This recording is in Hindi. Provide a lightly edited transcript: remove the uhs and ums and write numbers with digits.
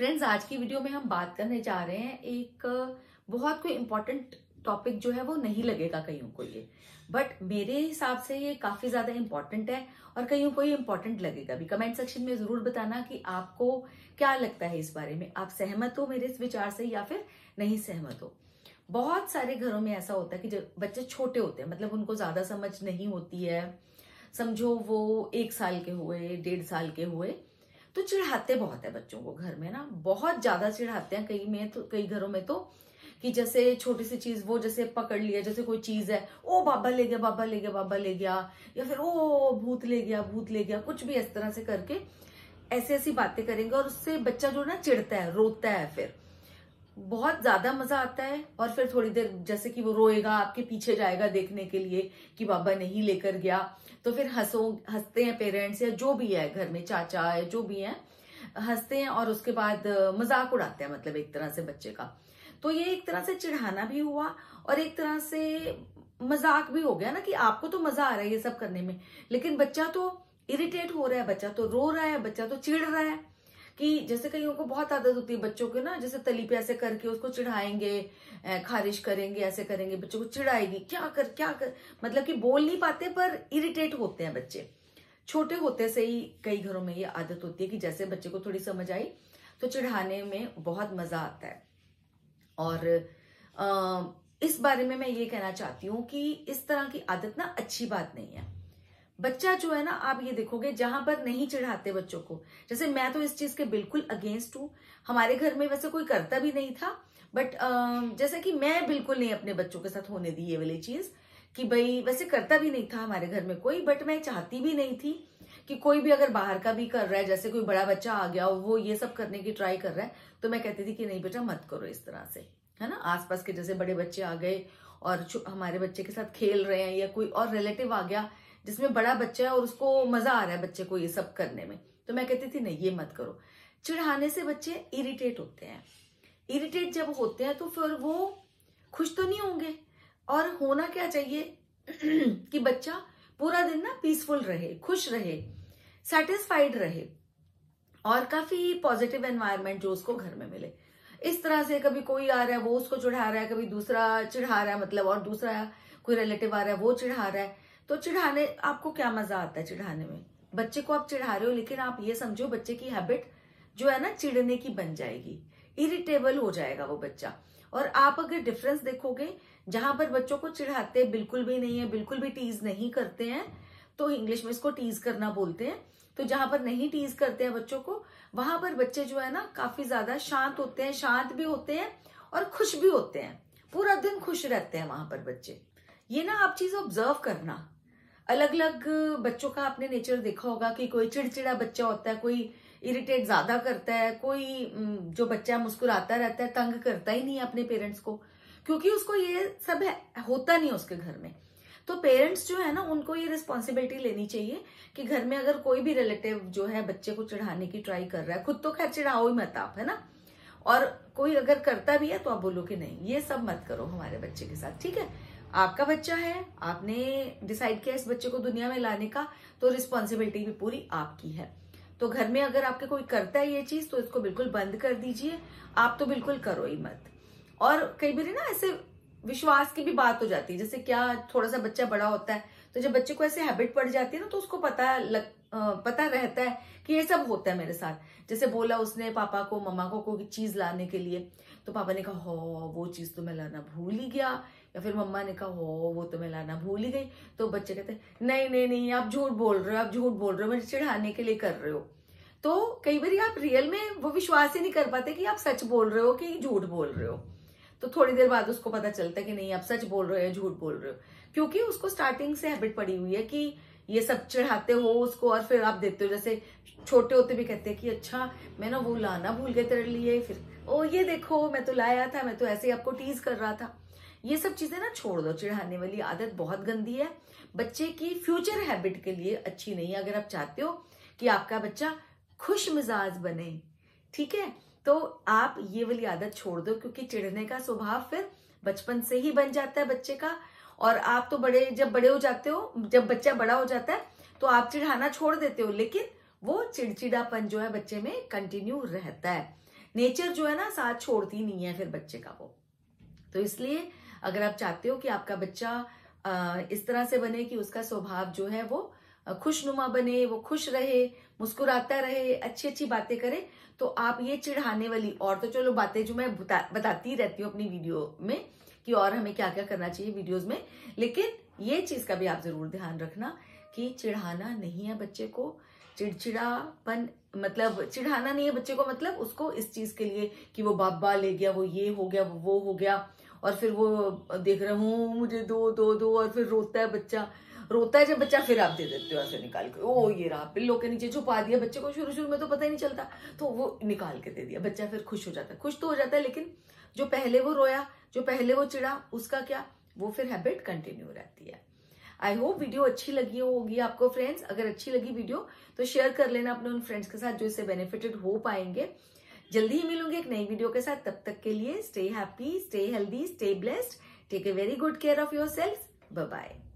फ्रेंड्स, आज की वीडियो में हम बात करने जा रहे हैं एक बहुत कोई इम्पोर्टेंट टॉपिक जो है वो नहीं लगेगा कईयों को ये, बट मेरे हिसाब से ये काफी ज्यादा इम्पोर्टेंट है और कईयों को ये इम्पोर्टेंट लगेगा भी। कमेंट सेक्शन में जरूर बताना कि आपको क्या लगता है इस बारे में, आप सहमत हो मेरे इस विचार से या फिर नहीं सहमत हो। बहुत सारे घरों में ऐसा होता है कि जब बच्चे छोटे होते हैं, मतलब उनको ज्यादा समझ नहीं होती है, समझो वो 1 साल के हुए, 1.5 साल के हुए, तो चिढ़ाते बहुत है बच्चों को घर में ना, बहुत ज्यादा चिढ़ाते हैं। कई घरों में तो कि जैसे छोटी सी चीज वो जैसे पकड़ लिया, जैसे कोई चीज है, ओ बाबा ले गया, बाबा ले गया, बाबा ले गया, या फिर ओ भूत ले गया, भूत ले गया, कुछ भी इस तरह से करके ऐसी ऐसी बातें करेंगे और उससे बच्चा जो ना चिढ़ता है, रोता है, फिर बहुत ज्यादा मजा आता है। और फिर थोड़ी देर जैसे कि वो रोएगा, आपके पीछे जाएगा देखने के लिए कि बाबा नहीं लेकर गया, तो फिर हंसते हैं पेरेंट्स या जो भी है घर में, चाचा है जो भी है, हंसते हैं और उसके बाद मजाक उड़ाते हैं, मतलब एक तरह से बच्चे का। तो ये एक तरह से चिढ़ाना भी हुआ और एक तरह से मजाक भी हो गया ना, कि आपको तो मजा आ रहा है ये सब करने में, लेकिन बच्चा तो इरिटेट हो रहा है, बच्चा तो रो रहा है, बच्चा तो चिढ़ रहा है। कि जैसे कईयों को बहुत आदत होती है बच्चों के ना, जैसे तली पे ऐसे करके उसको चिढ़ाएंगे, खारिश करेंगे, ऐसे करेंगे, बच्चों को चिढ़ाएगी, क्या कर, मतलब कि बोल नहीं पाते पर इरिटेट होते हैं बच्चे। छोटे होते से ही कई घरों में ये आदत होती है कि जैसे बच्चे को थोड़ी समझ आई तो चिढ़ाने में बहुत मजा आता है। और इस बारे में मैं ये कहना चाहती हूँ कि इस तरह की आदत ना अच्छी बात नहीं है। बच्चा जो है ना, आप ये देखोगे जहां पर नहीं चिढ़ाते बच्चों को, जैसे मैं तो इस चीज के बिल्कुल अगेंस्ट हूँ। हमारे घर में वैसे कोई करता भी नहीं था, बट जैसे कि मैं बिल्कुल नहीं अपने बच्चों के साथ होने दी ये वाली चीज, कि भाई वैसे करता भी नहीं था हमारे घर में कोई, बट मैं चाहती भी नहीं थी कि कोई भी अगर बाहर का भी कर रहा है, जैसे कोई बड़ा बच्चा आ गया वो ये सब करने की ट्राई कर रहा है, तो मैं कहती थी कि नहीं बेटा मत करो इस तरह से, है ना। आसपास के जैसे बड़े बच्चे आ गए और हमारे बच्चे के साथ खेल रहे हैं, या कोई और रिलेटिव आ गया जिसमें बड़ा बच्चा है और उसको मजा आ रहा है बच्चे को ये सब करने में, तो मैं कहती थी नहीं ये मत करो। चिढ़ाने से बच्चे इरिटेट होते हैं, इरिटेट जब होते हैं तो फिर वो खुश तो नहीं होंगे। और होना क्या चाहिए कि बच्चा पूरा दिन ना पीसफुल रहे, खुश रहे, सेटिस्फाइड रहे और काफी पॉजिटिव एनवायरनमेंट जो उसको घर में मिले। इस तरह से कभी कोई आ रहा है वो उसको चिढ़ा रहा है, कभी दूसरा चिढ़ा रहा है, मतलब और दूसरा कोई रिलेटिव आ रहा है वो चिढ़ा रहा है, तो चिढ़ाने आपको क्या मजा आता है चिढ़ाने में? बच्चे को आप चिढ़ा रहे हो, लेकिन आप ये समझो बच्चे की हैबिट जो है ना चिढ़ने की बन जाएगी, इरिटेबल हो जाएगा वो बच्चा। और आप अगर डिफरेंस देखोगे, जहां पर बच्चों को चिढ़ाते बिल्कुल भी नहीं है, बिल्कुल भी टीज नहीं करते हैं, तो इंग्लिश में इसको टीज करना बोलते हैं, तो जहां पर नहीं टीज करते हैं बच्चों को, वहां पर बच्चे जो है ना काफी ज्यादा शांत होते हैं, शांत भी होते हैं और खुश भी होते हैं, पूरा दिन खुश रहते हैं वहां पर बच्चे। ये ना आप चीज ऑब्जर्व करना, अलग अलग बच्चों का आपने नेचर देखा होगा कि कोई चिड़चिड़ा बच्चा होता है, कोई इरिटेट ज्यादा करता है, कोई जो बच्चा मुस्कुराता रहता है, तंग करता ही नहीं है अपने पेरेंट्स को, क्योंकि उसको ये सब होता नहीं है उसके घर में। तो पेरेंट्स जो है ना उनको ये रिस्पॉन्सिबिलिटी लेनी चाहिए कि घर में अगर कोई भी रिलेटिव जो है बच्चे को चिढ़ाने की ट्राई कर रहा है, खुद तो खैर चिढ़ाओ ही मत आप, है ना, और कोई अगर करता भी है तो आप बोलो कि नहीं ये सब मत करो हमारे बच्चे के साथ, ठीक है। आपका बच्चा है, आपने डिसाइड किया इस बच्चे को दुनिया में लाने का, तो रिस्पॉन्सिबिलिटी भी पूरी आपकी है। तो घर में अगर आपके कोई करता है ये चीज तो इसको बिल्कुल बंद कर दीजिए, आप तो बिल्कुल करो ही मत। और कई बार ना ऐसे विश्वास की भी बात हो जाती है, जैसे क्या थोड़ा सा बच्चा बड़ा होता है तो जब बच्चे को ऐसे हैबिट पड़ जाती है ना, तो उसको पता रहता है कि ये सब होता है मेरे साथ। जैसे बोला उसने पापा को, मम्मा को कोई चीज लाने के लिए, तो पापा ने कहा हो वो चीज तो मैं लाना भूल ही गया, या फिर मम्मा ने कहा हो वो तो मैं लाना भूल ही गई, तो बच्चे कहते हैं नहीं नहीं नहीं आप झूठ बोल रहे हो, आप झूठ बोल रहे हो, मुझे चिढ़ाने के लिए कर रहे हो। तो कई बार आप रियल में वो विश्वास ही नहीं कर पाते कि आप सच बोल रहे हो कि झूठ बोल रहे हो। तो थोड़ी देर बाद उसको पता चलता है कि नहीं आप सच बोल रहे हो या झूठ बोल रहे हो, क्योंकि उसको स्टार्टिंग से हैबिट पड़ी हुई है कि ये सब चिढ़ाते हो उसको और फिर आप देते हो। जैसे छोटे होते भी कहते हैं कि अच्छा मैं ना वो लाना भूल गए तेरे लिए, फिर ओ ये देखो मैं तो लाया था, मैं तो ऐसे ही आपको टीज कर रहा था। ये सब चीजें ना छोड़ दो, चिढ़ाने वाली आदत बहुत गंदी है, बच्चे की फ्यूचर हैबिट के लिए अच्छी नहीं है। अगर आप चाहते हो कि आपका बच्चा खुश मिजाज बने, ठीक है, तो आप ये वाली आदत छोड़ दो, क्योंकि चिढ़ने का स्वभाव फिर बचपन से ही बन जाता है बच्चे का। और आप तो जब बड़े हो जाते हो, जब बच्चा बड़ा हो जाता है तो आप चिढ़ाना छोड़ देते हो, लेकिन वो चिड़चिड़ापन जो है बच्चे में कंटिन्यू रहता है। नेचर जो है ना साथ छोड़ती नहीं है फिर बच्चे का वो। तो इसलिए अगर आप चाहते हो कि आपका बच्चा इस तरह से बने कि उसका स्वभाव जो है वो खुशनुमा बने, वो खुश रहे, मुस्कुराता रहे, अच्छी अच्छी बातें करे, तो आप ये चिढ़ाने वाली, और तो चलो बातें जो मैं बताती रहती हूँ अपनी वीडियो में कि और हमें क्या क्या करना चाहिए वीडियोस में, लेकिन ये चीज का भी आप जरूर ध्यान रखना कि चिढ़ाना नहीं है बच्चे को। चिड़चिड़ापन मतलब चिढ़ाना नहीं है बच्चे को, मतलब उसको इस चीज के लिए कि वो बाबा ले गया, वो ये हो गया, वो हो गया, और फिर वो देख रहा हूँ मुझे दो दो दो, और फिर रोता है बच्चा। रोता है जब बच्चा, फिर आप दे देते हो ऐसे निकाल के, ओ ये रहा, पिल्लो के नीचे छुपा दिया बच्चे को। शुरू शुरू में तो पता ही नहीं चलता, तो वो निकाल के दे दिया, बच्चा फिर खुश हो जाता है। खुश तो हो जाता है, लेकिन जो पहले वो रोया, जो पहले वो चिढ़ा, उसका क्या, वो फिर हैबिट कंटिन्यू रहती है। आई होप वीडियो अच्छी लगी होगी आपको फ्रेंड्स। अगर अच्छी लगी वीडियो तो शेयर कर लेना अपने उन फ्रेंड्स के साथ जो इससे बेनिफिटेड हो पाएंगे। जल्दी ही मिलूंगी एक नई वीडियो के साथ, तब तक के लिए stay happy, stay healthy, stay blessed, take a very good care of yourself. Bye bye.